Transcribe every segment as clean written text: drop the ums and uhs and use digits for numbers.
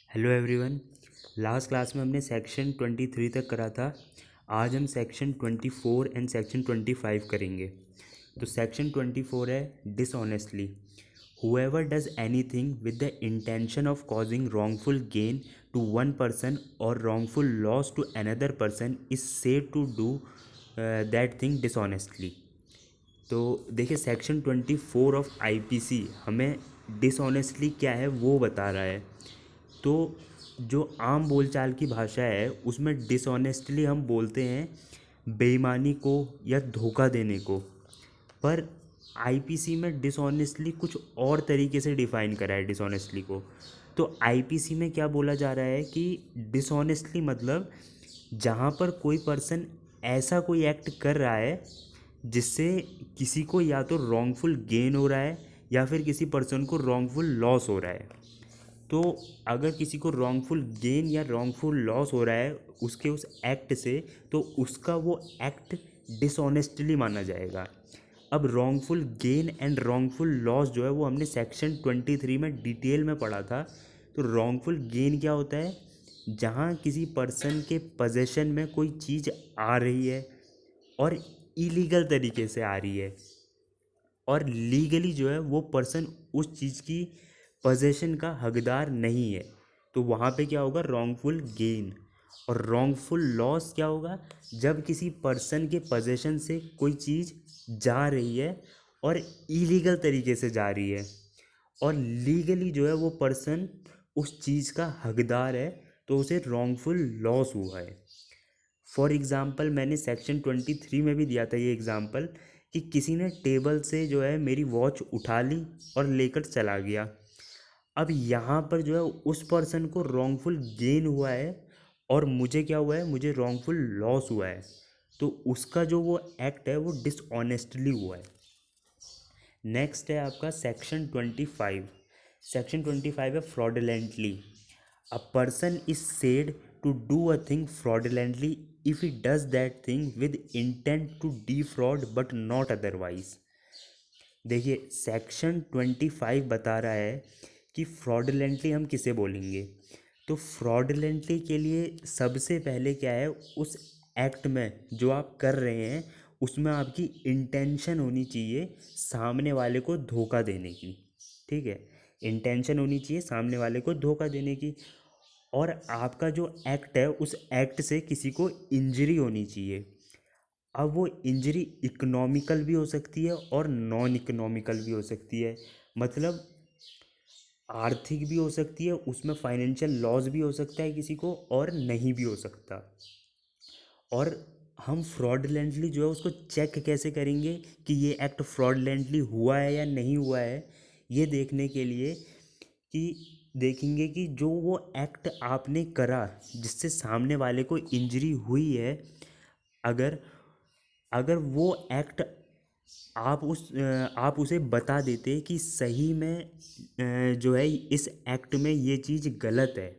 Hello everyone. Last class में हमने section 23 तक करा था। आज हम सेक्शन 24 एंड सेक्शन 25 करेंगे। तो सेक्शन 24 है dishonestly. Whoever does anything with the intention of causing wrongful gain to one person और wrongful loss to another person is said to do that thing dishonestly. तो देखिए सेक्शन 24 ऑफ आईपीसी हमें डिसऑनेस्टली क्या है वो बता रहा है। तो जो आम बोलचाल की भाषा है उसमें डिसऑनेस्टली हम बोलते हैं बेईमानी को या धोखा देने को। पर आईपीसी में डिसऑनेस्टली कुछ और तरीके से डिफाइन करा है डिसऑनेस्टली को। तो आईपीसी में क्या बोला जा रहा है कि डिसऑनेस्टली मतलब जहाँ पर कोई पर्सन ऐसा कोई एक्ट कर रहा है जिससे किसी को या तो रॉन्गफुल गेन हो रहा है या फिर किसी पर्सन को रॉन्गफुल लॉस हो रहा है। तो अगर किसी को रॉन्गफुल गेन या रॉन्गफुल लॉस हो रहा है उसके उस एक्ट से, तो उसका वो एक्ट डिसऑनेस्टली माना जाएगा। अब wrongful gain and wrongful loss जो है वो हमने सेक्शन 23 में डिटेल में पढ़ा था। तो रॉन्गफुल गेन क्या होता है? जहाँ किसी पर्सन के पोजेशन में कोई चीज़ आ रही है और इलीगल तरीके से आ रही है, और लीगली जो है वो पर्सन उस चीज़ की पोजेशन का हकदार नहीं है, तो वहाँ पे क्या होगा? Wrongful gain. और रॉन्गफुल लॉस क्या होगा? जब किसी पर्सन के पोजेशन से कोई चीज़ जा रही है और इलीगल तरीके से जा रही है और लीगली जो है वो पर्सन उस चीज़ का हकदार है, तो उसे रॉन्गफुल लॉस हुआ है। फॉर एग्ज़ाम्पल मैंने सेक्शन 23 में भी दिया था ये एग्ज़ाम्पल कि किसी ने टेबल से जो है मेरी वॉच उठा ली और लेकर चला गया। अब यहाँ पर जो है उस पर्सन को रॉन्गफुल गेन हुआ है और मुझे क्या हुआ है? मुझे रॉन्गफुल लॉस हुआ है। तो उसका जो वो एक्ट है वो डिसऑनेस्टली हुआ है। नेक्स्ट है आपका सेक्शन 25। सेक्शन 25 है fraudulently. A person is said to do a thing fraudulently if he does that thing with intent to defraud but not otherwise. देखिए सेक्शन 25 बता रहा है कि फ्रॉडलेंटली हम किसे बोलेंगे। तो फ्रॉडलेंटली के लिए सबसे पहले क्या है? उस एक्ट में जो आप कर रहे हैं उसमें आपकी इंटेंशन होनी चाहिए सामने वाले को धोखा देने की। ठीक है, इंटेंशन होनी चाहिए सामने वाले को धोखा देने की। और आपका जो एक्ट है उस एक्ट से किसी को इंजरी होनी चाहिए। अब वो इंजरी इकोनॉमिकल भी हो सकती है और नॉन इकोनॉमिकल भी हो सकती है। मतलब आर्थिक भी हो सकती है, उसमें फाइनेंशियल लॉस भी हो सकता है किसी को, और नहीं भी हो सकता। और हम फ्रॉडलेंटली जो है उसको चेक कैसे करेंगे कि ये एक्ट फ्रॉडलेंटली हुआ है या नहीं हुआ है? ये देखने के लिए कि देखेंगे कि जो वो एक्ट आपने करा जिससे सामने वाले को इंजरी हुई है, अगर अगर वो एक्ट आप उसे बता देते कि सही में जो है इस एक्ट में ये चीज़ गलत है।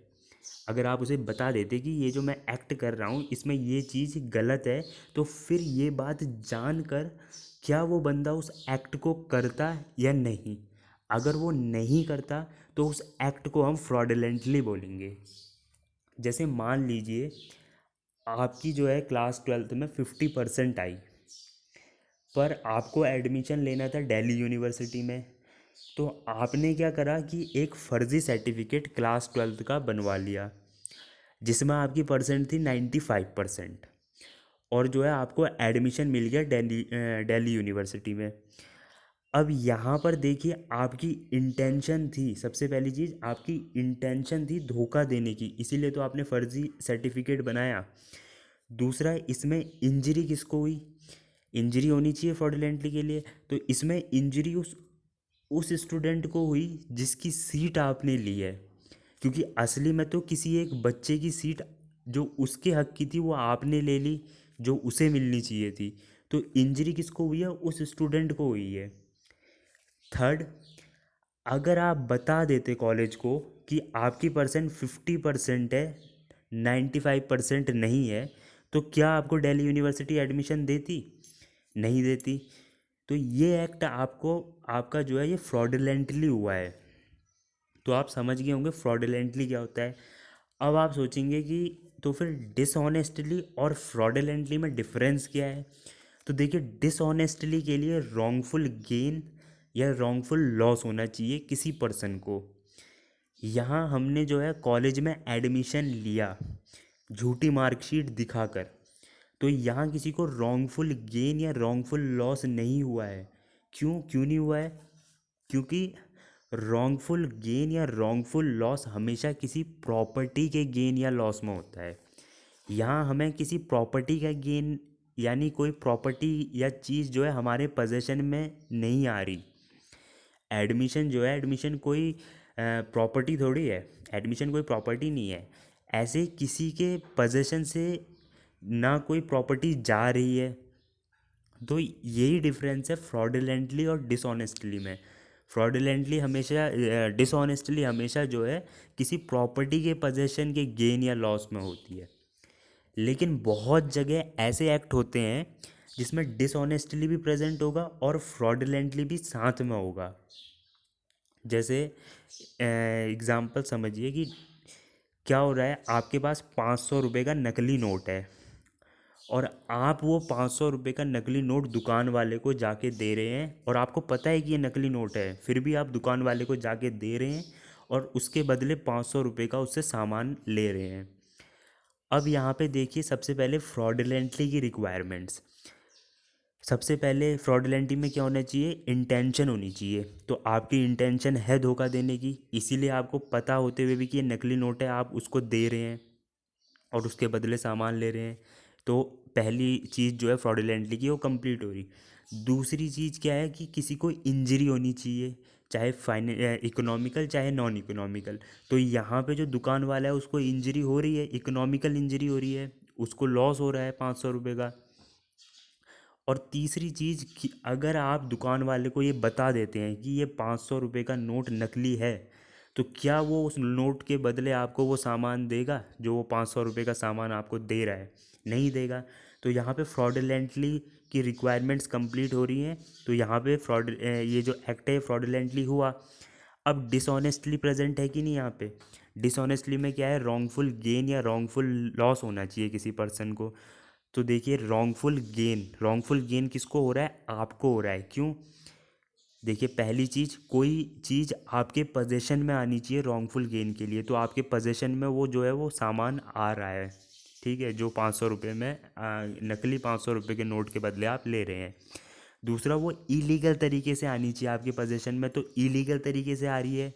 अगर आप उसे बता देते कि ये जो मैं एक्ट कर रहा हूँ इसमें ये चीज़ गलत है, तो फिर ये बात जानकर क्या वो बंदा उस एक्ट को करता या नहीं। अगर वो नहीं करता तो उस एक्ट को हम फ्रॉडलेंटली बोलेंगे। जैसे मान लीजिए आपकी जो है क्लास 12th में 50% आई, पर आपको एडमिशन लेना था दिल्ली यूनिवर्सिटी में। तो आपने क्या करा कि एक फ़र्ज़ी सर्टिफिकेट क्लास 12th का बनवा लिया जिसमें आपकी परसेंट थी 95%, और जो है आपको एडमिशन मिल गया दिल्ली यूनिवर्सिटी में। अब यहाँ पर देखिए आपकी इंटेंशन थी, सबसे पहली चीज़ आपकी इंटेंशन थी धोखा देने की, इसीलिए तो आपने फ़र्ज़ी सर्टिफिकेट बनाया। दूसरा, इसमें इंजरी किसको हुई? इंजरी होनी चाहिए फ्रॉडलेंटली के लिए, तो इसमें इंजरी उस स्टूडेंट को हुई जिसकी सीट आपने ली है। क्योंकि असली में तो किसी एक बच्चे की सीट जो उसके हक की थी वो आपने ले ली, जो उसे मिलनी चाहिए थी। तो इंजरी किसको हुई है? उस स्टूडेंट को हुई है। थर्ड, अगर आप बता देते कॉलेज को कि आपकी परसेंट 50% है, 95% नहीं है, तो क्या आपको दिल्ली यूनिवर्सिटी एडमिशन देती? नहीं देती। तो ये एक्ट आपको आपका जो है ये फ्रॉडलेंटली हुआ है। तो आप समझ गए होंगे फ्रॉडलेंटली क्या होता है। अब आप सोचेंगे कि तो फिर डिसऑनेस्टली और फ्रॉडलेंटली में डिफरेंस क्या है। तो देखिए, डिसऑनेस्टली के लिए रॉन्गफुल गेन या रॉन्गफुल लॉस होना चाहिए किसी पर्सन को। यहाँ हमने जो है कॉलेज में एडमिशन लिया झूठी मार्कशीट दिखाकर, तो यहाँ किसी को रॉन्गफुल गेन या रॉन्गफुल लॉस नहीं हुआ है। क्यों क्यों नहीं हुआ है? क्योंकि रॉन्गफुल गेन या रॉन्गफुल लॉस हमेशा किसी प्रॉपर्टी के गेन या लॉस में होता है। यहाँ हमें किसी प्रॉपर्टी का गेन, यानी कोई प्रॉपर्टी या चीज़ जो है हमारे पोजेशन में नहीं आ रही। एडमिशन जो है, एडमिशन कोई प्रॉपर्टी थोड़ी है, एडमिशन कोई प्रॉपर्टी नहीं है। ऐसे किसी के पोजेशन से ना कोई प्रॉपर्टी जा रही है। तो यही डिफरेंस है फ्रॉडलेंटली और डिसऑनेस्टली में। फ्रॉडलेंटली हमेशा, डिसऑनेस्टली हमेशा जो है किसी प्रॉपर्टी के पोजेशन के गेन या लॉस में होती है। लेकिन बहुत जगह ऐसे एक्ट होते हैं जिसमें डिसऑनेस्टली भी प्रेजेंट होगा और फ्रॉडलेंटली भी साथ में होगा। जैसे एग्ज़ाम्पल समझिए कि क्या हो रहा है, आपके पास 500 रुपये का नकली नोट है और आप वो 500 रुपये का नकली नोट दुकान वाले को जाके दे रहे हैं, और आपको पता है कि ये नकली नोट है, फिर भी आप दुकान वाले को जाके दे रहे हैं और उसके बदले 500 रुपये का उससे सामान ले रहे हैं। अब यहाँ पे देखिए, सबसे पहले फ्रॉडलेंटली की रिक्वायरमेंट्स। सबसे पहले फ्रॉडलेंटली में क्या होना चाहिए? इंटेंशन होनी चाहिए। तो आपकी इंटेंशन है धोखा देने की, इसीलिए आपको पता होते हुए भी कि ये नकली नोट है आप उसको दे रहे हैं और उसके बदले सामान ले रहे हैं। तो पहली चीज़ जो है फ्रॉडलेंटली की, वो कंप्लीट हो रही। दूसरी चीज़ क्या है कि किसी को इंजरी होनी चाहिए, चाहे इकोनॉमिकल चाहे नॉन इकोनॉमिकल। तो यहाँ पे जो दुकान वाला है उसको इंजरी हो रही है, इकोनॉमिकल इंजरी हो रही है, उसको लॉस हो रहा है 500 रुपये का। और तीसरी चीज़ कि अगर आप दुकान वाले को ये बता देते हैं कि ये 500 रुपये का नोट नकली है, तो क्या वो उस नोट के बदले आपको वो सामान देगा जो वो 500 रुपये का सामान आपको दे रहा है? नहीं देगा। तो यहाँ पे फ्रॉडलेंटली की रिक्वायरमेंट्स कंप्लीट हो रही हैं। तो यहाँ पे ये जो एक्ट है फ्रॉडलेंटली हुआ। अब डिसऑनेस्टली प्रेजेंट है कि नहीं यहाँ पे? डिसऑनेस्टली में क्या है? रॉन्गफुल गेन या रॉन्गफुल लॉस होना चाहिए किसी पर्सन को। तो देखिए, रॉन्गफुल गेन किसको हो रहा है? आपको हो रहा है। क्यों? देखिए, पहली चीज़, कोई चीज़ आपके पोजेशन में आनी चाहिए रॉन्गफुल गेन के लिए, तो आपके पोजेशन में वो जो है वो सामान आ रहा है, ठीक है, जो 500 रुपये में नकली 500 रुपये के नोट के बदले आप ले रहे हैं। दूसरा, वो इलीगल तरीके से आनी चाहिए आपके पोजेशन में, तो इलीगल तरीके से आ रही है।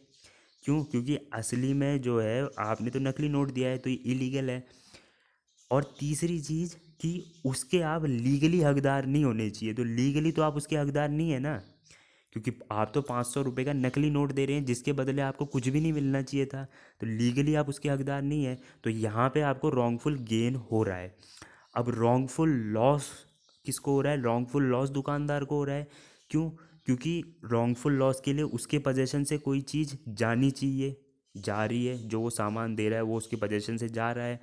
क्यों? क्योंकि असली में जो है आपने तो नकली नोट दिया है, तो ये इलीगल है। और तीसरी चीज़ कि उसके आप लीगली हकदार नहीं होने चाहिए। तो लीगली तो आप उसके हकदार नहीं है ना, क्योंकि आप तो 500 रुपये का नकली नोट दे रहे हैं जिसके बदले आपको कुछ भी नहीं मिलना चाहिए था। तो लीगली आप उसके हकदार नहीं है, तो यहाँ पे आपको रॉन्गफुल गेन हो रहा है। अब रॉन्गफुल लॉस किसको हो रहा है? रॉन्गफुल लॉस दुकानदार को हो रहा है। क्यों? क्योंकि रॉन्गफुल लॉस के लिए उसके पोजेशन से कोई चीज़ जानी चाहिए, जा रही है, जो वो सामान दे रहा है वो उसके पोजेशन से जा रहा है।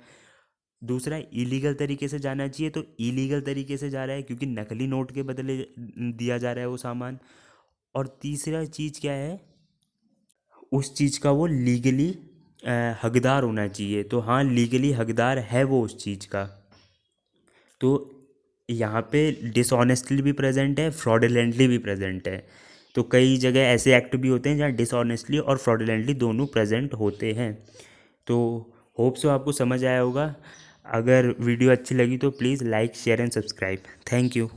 दूसरा, इलीगल तरीके से जाना चाहिए, तो इलीगल तरीके से जा रहा है क्योंकि नकली नोट के बदले दिया जा रहा है वो सामान। और तीसरा चीज़ क्या है? उस चीज़ का वो लीगली हकदार होना चाहिए। तो हाँ, लीगली हकदार है वो उस चीज़ का। तो यहाँ पे डिसऑनेस्टली भी प्रेजेंट है, फ्रॉडलेंटली भी प्रेजेंट है। तो कई जगह ऐसे एक्ट भी होते हैं जहाँ डिसऑनेस्टली और फ्रॉडलेंटली दोनों प्रेजेंट होते हैं। तो होप सो आपको समझ आया होगा। अगर वीडियो अच्छी लगी तो please like share and subscribe. Thank you.